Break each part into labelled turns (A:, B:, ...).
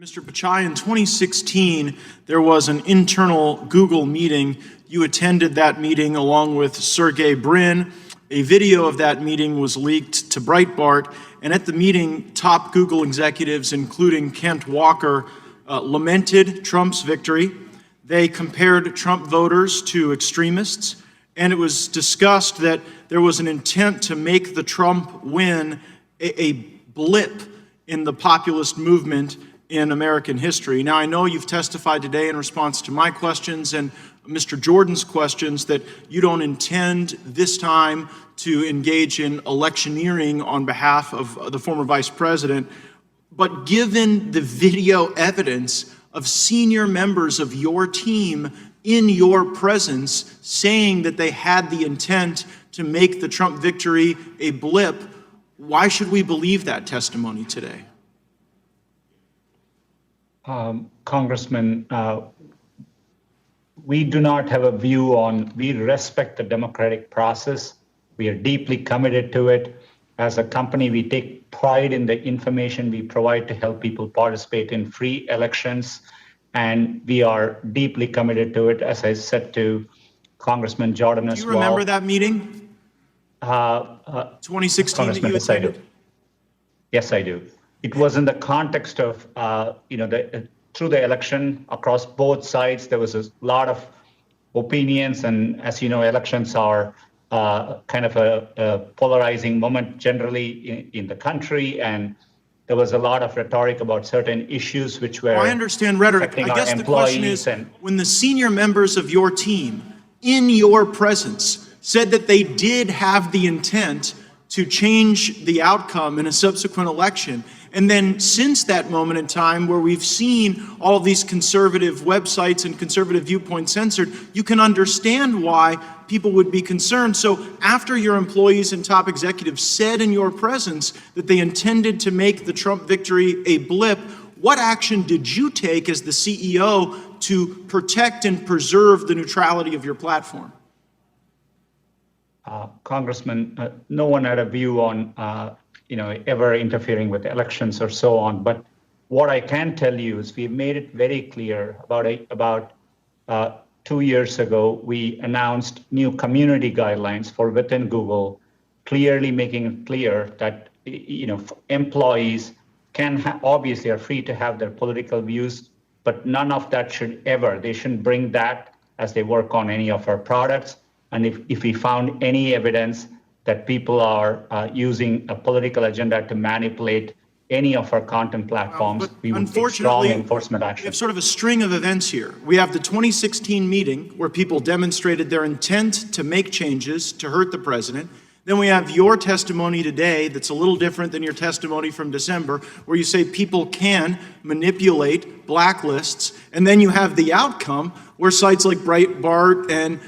A: Mr. Pichai, in 2016, there was an internal Google meeting. You attended that meeting along with Sergey Brin. A video of that meeting was leaked to Breitbart, and at the meeting, top Google executives, including Kent Walker, lamented Trump's victory. They compared Trump voters to extremists, and it was discussed that there was an intent to make the Trump win a blip in the populist movement in American history. Now, I know you've testified today in response to my questions and Mr. Jordan's questions that you don't intend this time to engage in electioneering on behalf of the former vice president. But given the video evidence of senior members of your team in your presence saying that they had the intent to make the Trump victory a blip, why should we believe that testimony today?
B: Congressman, we do not have a view on, we respect the democratic process. We are deeply committed to it. As a company, we take pride in the information we provide to help people participate in free elections. And we are deeply committed to it, as I said to Congressman Jordan as well.
A: Do you remember that meeting? 2016 that you attended?
B: Yes, I do. It was in the context of, through the election across both sides, there was a lot of opinions. And as you know, elections are kind of a polarizing moment generally in the country. And there was a lot of rhetoric about certain issues which were
A: I understand rhetoric. I guess the question is, when the senior members of your team in your presence said that they did have the intent to change the outcome in a subsequent election, and then since that moment in time where we've seen all of these conservative websites and conservative viewpoints censored, you can understand why people would be concerned. So after your employees and top executives said in your presence that they intended to make the Trump victory a blip, what action did you take as the CEO to protect and preserve the neutrality of your platform?
B: Congressman, no one had a view on ever interfering with elections or so on. But what I can tell you is we've made it very clear about 2 years ago, we announced new community guidelines for within Google, clearly making it clear that employees can obviously are free to have their political views, but none of that they shouldn't bring that as they work on any of our products. And if we found any evidence that people are using a political agenda to manipulate any of our content platforms, we would take strong enforcement action.
A: We have sort of a string of events here. We have the 2016 meeting where people demonstrated their intent to make changes to hurt the president. Then we have your testimony today that's a little different than your testimony from December, where you say people can manipulate blacklists. And then you have the outcome where sites like Breitbart and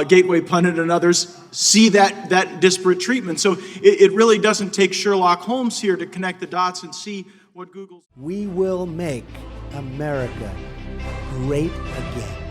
A: Gateway Pundit and others see that disparate treatment. So it really doesn't take Sherlock Holmes here to connect the dots and see what Google's...
C: We will make America great again.